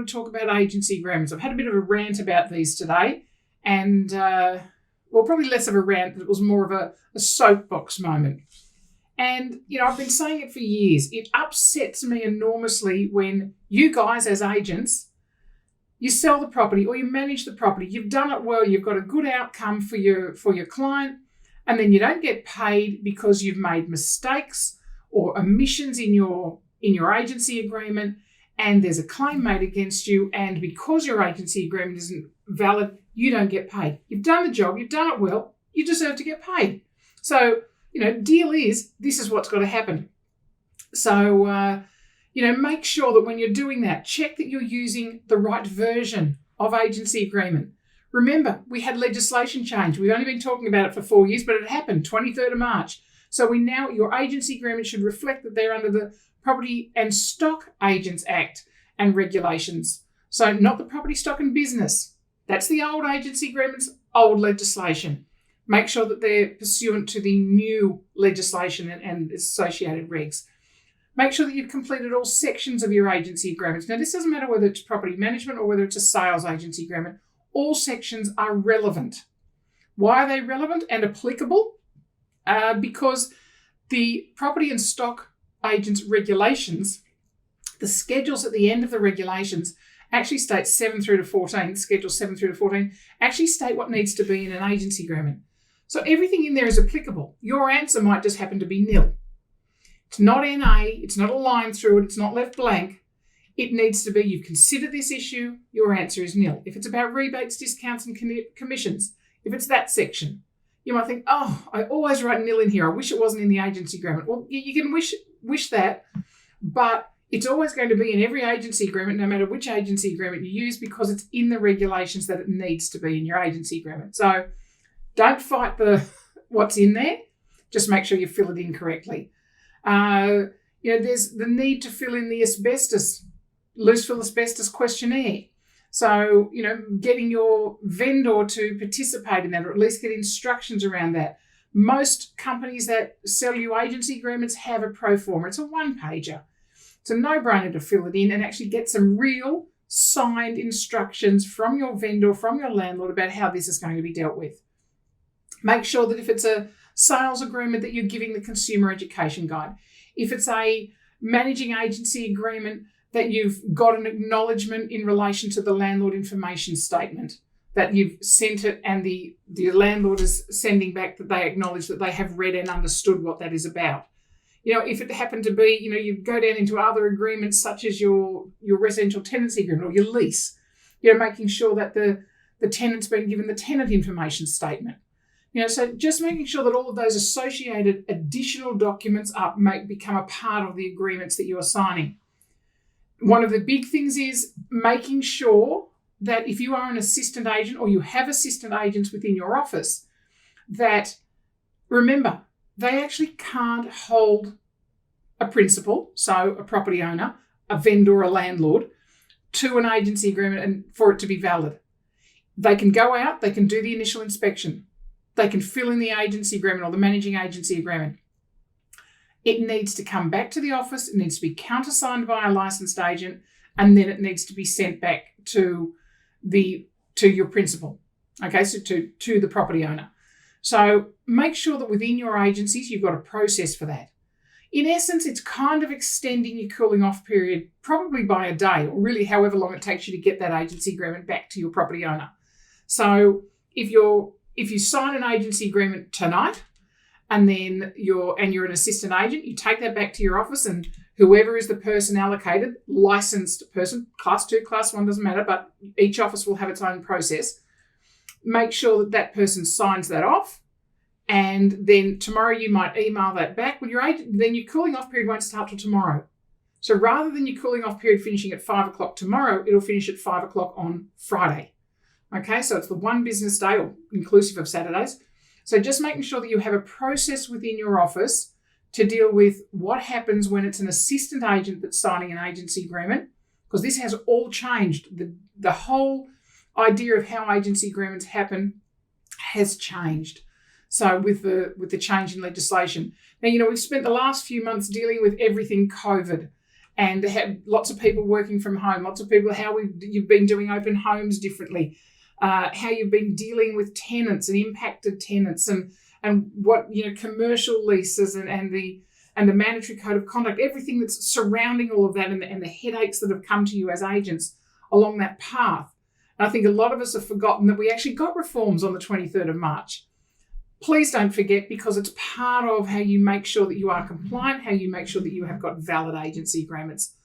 want to talk about agency agreements. I've had a bit of a rant about these today, and probably less of a rant, but it was more of a soapbox moment. And, I've been saying it for years. It upsets me enormously when you guys as agents, you sell the property or you manage the property. You've done it well. You've got a good outcome for your client, and then you don't get paid because you've made mistakes or omissions in your agency agreement, and there's a claim made against you, and because your agency agreement isn't valid, you don't get paid. You've done the job. You've done it well. You deserve to get paid. So, deal is, this is what's got to happen. So, make sure that when you're doing that, check that you're using the right version of agency agreement. Remember, we had legislation change. We've only been talking about it for 4 years, but it happened 23rd of March. So your agency agreement should reflect that they're under the Property and Stock Agents Act and regulations. So not the Property, Stock and Business. That's the old agency agreements, old legislation. Make sure that they're pursuant to the new legislation and associated regs. Make sure that you've completed all sections of your agency agreements. Now, this doesn't matter whether it's property management or whether it's a sales agency agreement. All sections are relevant. Why are they relevant and applicable? Because the Property and Stock Agents regulations, the schedules at the end of the regulations actually state 7 through to 14, Schedule 7 through to 14, actually state what needs to be in an agency agreement. So everything in there is applicable. Your answer might just happen to be nil. It's not NA, it's not a line through it, it's not left blank. It needs to be, you've considered this issue, your answer is nil. If it's about rebates, discounts and commissions, if it's that section, you might think, oh, I always write nil in here. I wish it wasn't in the agency agreement. Well, you can wish that, but it's always going to be in every agency agreement, no matter which agency agreement you use, because it's in the regulations that it needs to be in your agency agreement. So don't fight what's in there. Just make sure you fill it in correctly. There's the need to fill in the loose fill asbestos questionnaire. So, getting your vendor to participate in that, or at least get instructions around that. Most companies that sell you agency agreements have a pro forma. It's a one-pager. It's a no-brainer to fill it in and actually get some real signed instructions from your vendor, from your landlord about how this is going to be dealt with. Make sure that if it's a sales agreement that you're giving the consumer education guide. If it's a managing agency agreement, that you've got an acknowledgement in relation to the landlord information statement, that you've sent it and the landlord is sending back that they acknowledge that they have read and understood what that is about. If it happened to be, you go down into other agreements such as your residential tenancy agreement or your lease, making sure that the tenant's been given the tenant information statement. So just making sure that all of those associated additional documents become a part of the agreements that you are signing. One of the big things is making sure that if you are an assistant agent or you have assistant agents within your office, that, remember, they actually can't hold a principal, so a property owner, a vendor, a landlord, to an agency agreement and for it to be valid. They can go out, they can do the initial inspection, they can fill in the agency agreement or the managing agency agreement. It needs to come back to the office, it needs to be countersigned by a licensed agent, and then it needs to be sent back to your principal, okay, so to the property owner. So make sure that within your agencies you've got a process for that. In essence, it's kind of extending your cooling off period probably by a day, or really however long it takes you to get that agency agreement back to your property owner. So if you sign an agency agreement tonight, and then you're an assistant agent, you take that back to your office, and whoever is the person allocated, licensed person, class 2, class 1, doesn't matter, but each office will have its own process. Make sure that person signs that off, and then tomorrow you might email that back. Then your cooling off period won't start till tomorrow. So rather than your cooling off period finishing at 5 o'clock tomorrow, it'll finish at 5 o'clock on Friday. Okay, so it's the one business day, or inclusive of Saturdays. So just making sure that you have a process within your office to deal with what happens when it's an assistant agent that's signing an agency agreement, because this has all changed. The whole idea of how agency agreements happen has changed. So with the change in legislation. Now, we've spent the last few months dealing with everything COVID, and have lots of people working from home, lots of people, you've been doing open homes differently, how you've been dealing with tenants and impacted tenants, and what, commercial leases and the mandatory code of conduct, everything that's surrounding all of that, and the headaches that have come to you as agents along that path. And I think a lot of us have forgotten that we actually got reforms on the 23rd of March. Please don't forget, because it's part of how you make sure that you are compliant, how you make sure that you have got valid agency agreements.